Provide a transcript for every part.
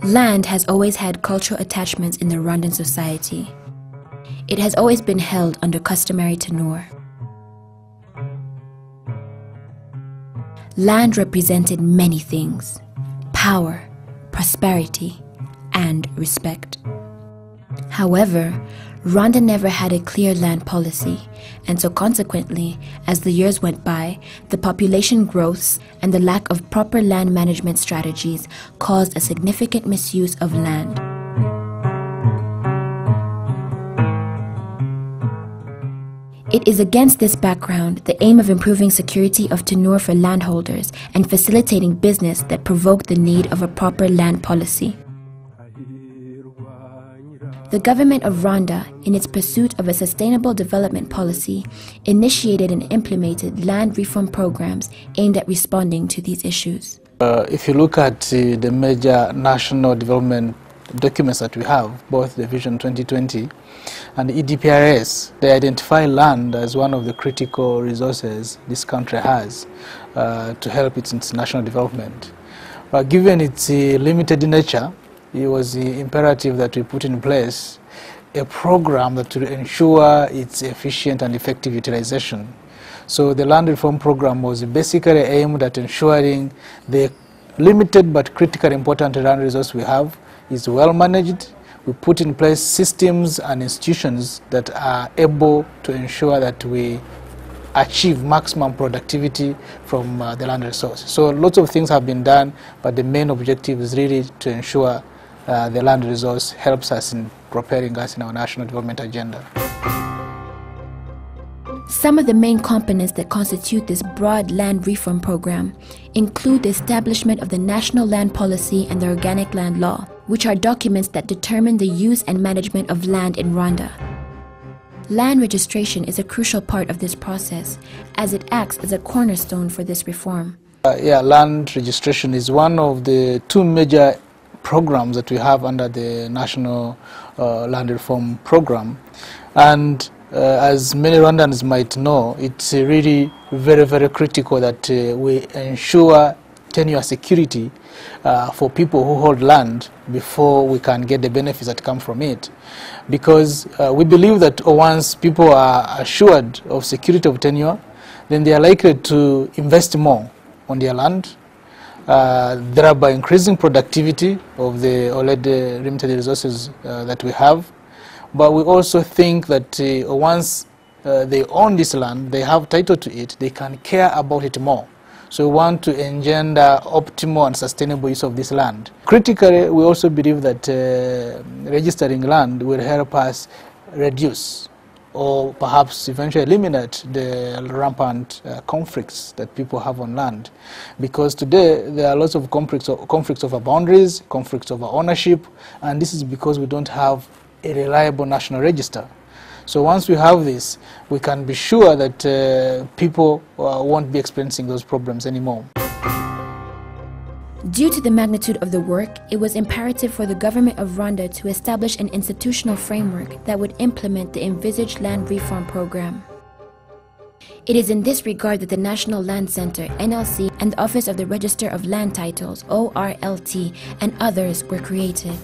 Land has always had cultural attachments in the Rwandan society. It has always been held under customary tenure. Land represented many things: power, prosperity, and respect. However, Rwanda never had a clear land policy, and so consequently, as the years went by, the population growth and the lack of proper land management strategies caused a significant misuse of land. It is against this background the aim of improving security of tenure for landholders and facilitating business that provoked the need of a proper land policy. The government of Rwanda, in its pursuit of a sustainable development policy, initiated and implemented land reform programs aimed at responding to these issues. If you look at the major national development documents that we have, both the Vision 2020 and the EDPRS, they identify land as one of the critical resources this country has to help its international development. Given its limited nature, it was imperative that we put in place a program that will ensure its efficient and effective utilization. So the land reform program was basically aimed at ensuring the limited but critically important land resource we have is well managed. We put in place systems and institutions that are able to ensure that we achieve maximum productivity from the land resource. So lots of things have been done, but the main objective is really to ensure the land resource helps us in propelling us in our national development agenda. Some of the main components that constitute this broad land reform program include the establishment of the National Land Policy and the Organic Land Law, which are documents that determine the use and management of land in Rwanda. Land registration is a crucial part of this process, as it acts as a cornerstone for this reform. Land registration is one of the two major programs that we have under the National Land Reform Program. And as many Rwandans might know, it's really very, very critical that we ensure tenure security for people who hold land before we can get the benefits that come from it. Because we believe that once people are assured of security of tenure, then they are likely to invest more on their land, thereby increasing productivity of the already limited resources that we have. But we also think that once they own this land, they have title to it, they can care about it more. So we want to engender optimal and sustainable use of this land. Critically, we also believe that registering land will help us reduce or perhaps eventually eliminate the rampant conflicts that people have on land. Because today there are lots of conflicts over boundaries, conflicts over ownership, and this is because we don't have a reliable national register. So once we have this, we can be sure that people won't be experiencing those problems anymore. Due to the magnitude of the work, it was imperative for the government of Rwanda to establish an institutional framework that would implement the envisaged land reform program. It is in this regard that the National Land Center, NLC, and the Office of the Register of Land Titles, ORLT, and others were created.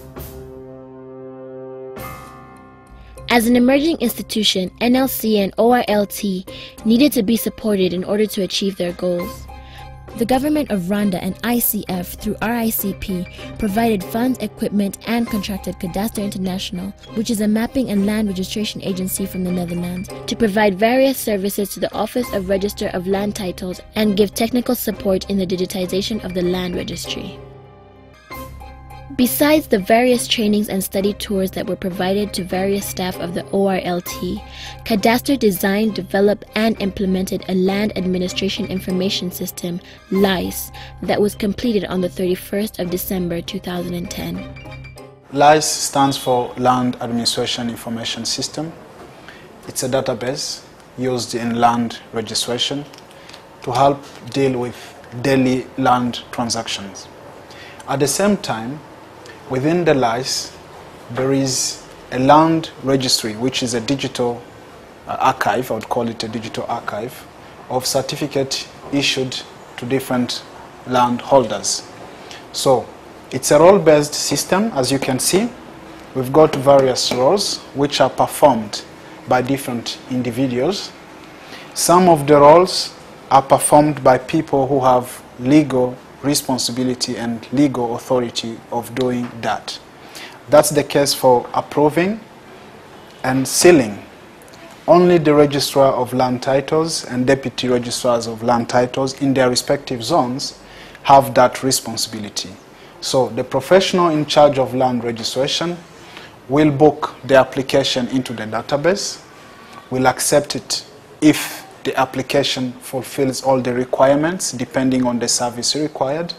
As an emerging institution, NLC and ORLT needed to be supported in order to achieve their goals. The government of Rwanda and ICF through RICP provided funds, equipment, and contracted Cadastre International, which is a mapping and land registration agency from the Netherlands, to provide various services to the Office of Register of Land Titles and give technical support in the digitization of the land registry. Besides the various trainings and study tours that were provided to various staff of the ORLT, Cadastre designed, developed, and implemented a Land Administration Information System, LICE, that was completed on the 31st of December 2010. LICE stands for Land Administration Information System. It's a database used in land registration to help deal with daily land transactions. At the same time, within the LICE, there is a land registry, which is a digital archive, I would call it a digital archive, of certificate issued to different land holders. So It's a role-based system, as you can see. We've got various roles which are performed by different individuals. Some of the roles are performed by people who have legal responsibility and legal authority of doing that. That's the case for approving and sealing. Only the Registrar of Land Titles and Deputy Registrars of Land Titles in their respective zones have that responsibility. So the professional in charge of land registration will book the application into the database, will accept it if the application fulfills all the requirements depending on the service required,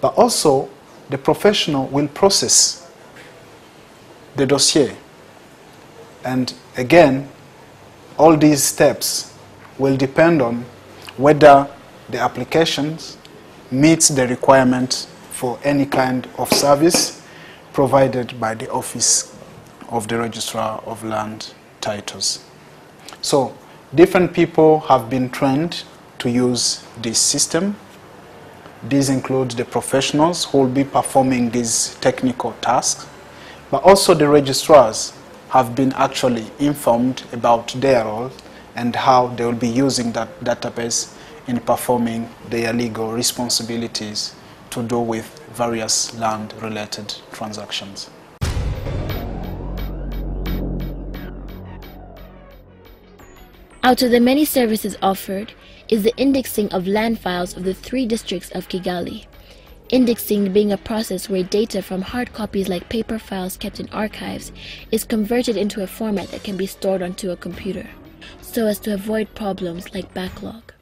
but also the professional will process the dossier. And again, all these steps will depend on whether the applications meets the requirement for any kind of service provided by the Office of the Registrar of Land Titles. So different people have been trained to use this system. These include the professionals who will be performing these technical tasks, but also the registrars have been actually informed about their role and how they will be using that database in performing their legal responsibilities to do with various land-related transactions. Out of the many services offered is the indexing of land files of the 3 districts of Kigali. Indexing being a process where data from hard copies like paper files kept in archives is converted into a format that can be stored onto a computer, so as to avoid problems like backlog.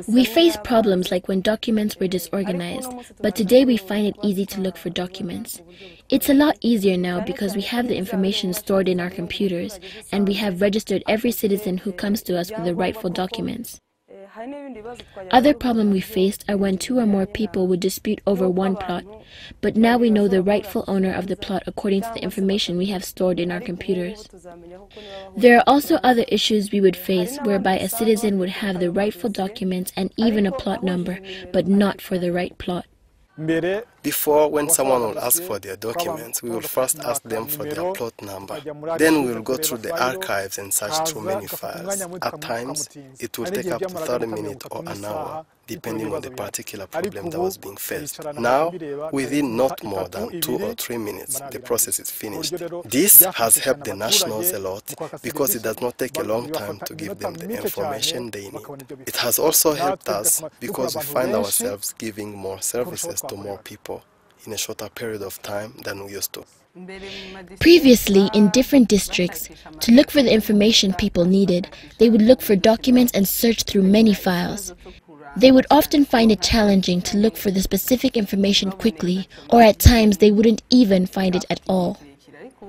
We faced problems like when documents were disorganized, but today we find it easy to look for documents. It's a lot easier now because we have the information stored in our computers and we have registered every citizen who comes to us with the rightful documents. Other problem we faced are when 2 or more people would dispute over one plot, but now we know the rightful owner of the plot according to the information we have stored in our computers. There are also other issues we would face whereby a citizen would have the rightful documents and even a plot number, but not for the right plot. Before, when someone will ask for their documents, we will first ask them for their plot number. Then we will go through the archives and search through many files. At times, it will take up to 30 minutes or an hour, depending on the particular problem that was being faced. Now, within not more than 2 or 3 minutes, the process is finished. This has helped the nationals a lot because it does not take a long time to give them the information they need. It has also helped us because we find ourselves giving more services to more people in a shorter period of time than we used to. Previously, in different districts, to look for the information people needed, they would look for documents and search through many files. They would often find it challenging to look for the specific information quickly, or at times they wouldn't even find it at all.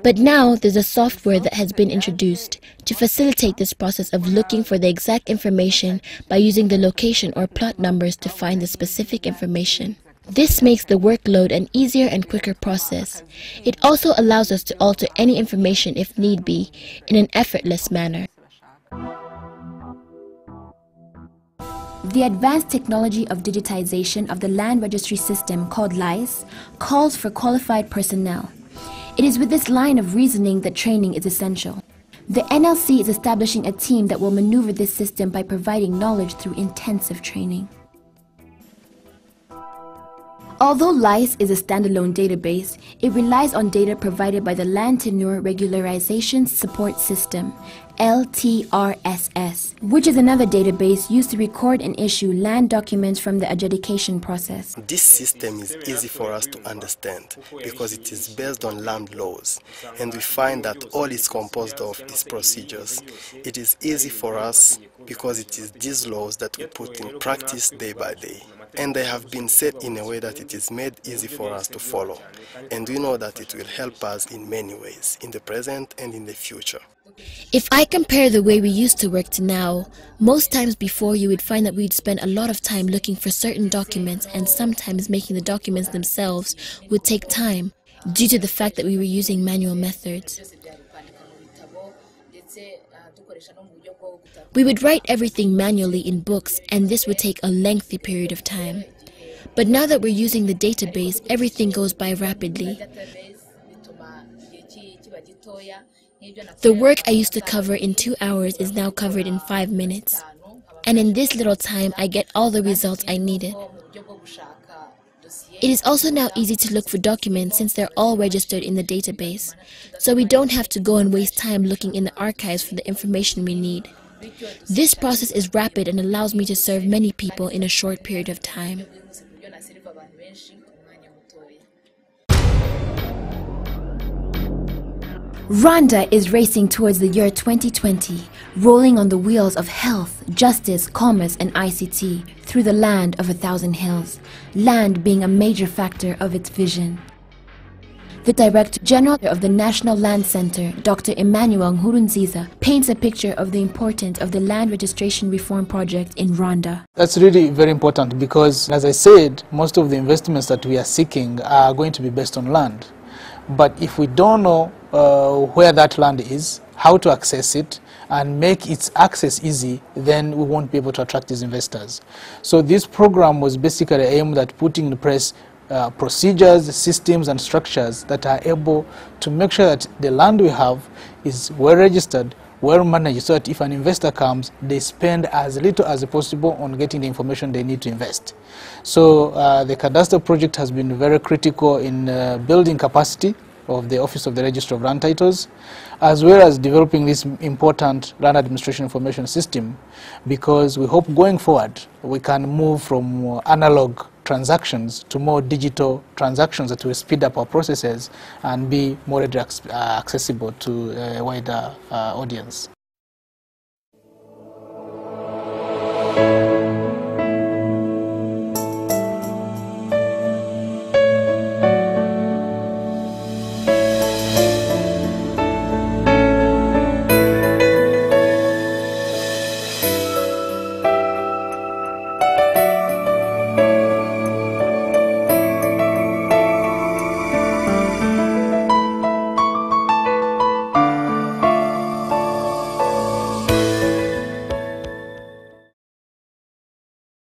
But now there's a software that has been introduced to facilitate this process of looking for the exact information by using the location or plot numbers to find the specific information. This makes the workload an easier and quicker process. It also allows us to alter any information if need be in an effortless manner. The advanced technology of digitization of the land registry system called LICE calls for qualified personnel. It is with this line of reasoning that training is essential. The NLC is establishing a team that will maneuver this system by providing knowledge through intensive training. Although LICE is a standalone database, it relies on data provided by the Land Tenure Regularization Support System, LTRSS, which is another database used to record and issue land documents from the adjudication process. This system is easy for us to understand because it is based on land laws, and we find that all it's composed of is procedures. It is easy for us because it is these laws that we put in practice day by day. And they have been set in a way that it is made easy for us to follow. And we know that it will help us in many ways, in the present and in the future. If I compare the way we used to work to now, most times before you would find that we'd spend a lot of time looking for certain documents, and sometimes making the documents themselves would take time due to the fact that we were using manual methods. We would write everything manually in books, and this would take a lengthy period of time. But now that we're using the database, everything goes by rapidly. The work I used to cover in 2 hours is now covered in 5 minutes. And in this little time, I get all the results I needed. It is also now easy to look for documents since they're all registered in the database. So we don't have to go and waste time looking in the archives for the information we need. This process is rapid and allows me to serve many people in a short period of time. Rwanda is racing towards the year 2020, rolling on the wheels of health, justice, commerce, and ICT through the land of 1,000 hills, land being a major factor of its vision. The Director General of the National Land Center, Dr. Emmanuel Nkurunziza, paints a picture of the importance of the Land Registration Reform Project in Rwanda. That's really very important because, as I said, most of the investments that we are seeking are going to be based on land. But if we don't know where that land is, how to access it, and make its access easy, then we won't be able to attract these investors. So this program was basically aimed at putting in place procedures, systems, and structures that are able to make sure that the land we have is well registered, well managed, so that if an investor comes, they spend as little as possible on getting the information they need to invest. So the cadastre project has been very critical in building capacity of the Office of the Registrar of Land Titles, as well as developing this important land administration information system, because we hope going forward we can move from analog transactions to more digital transactions that will speed up our processes and be more accessible to a wider audience.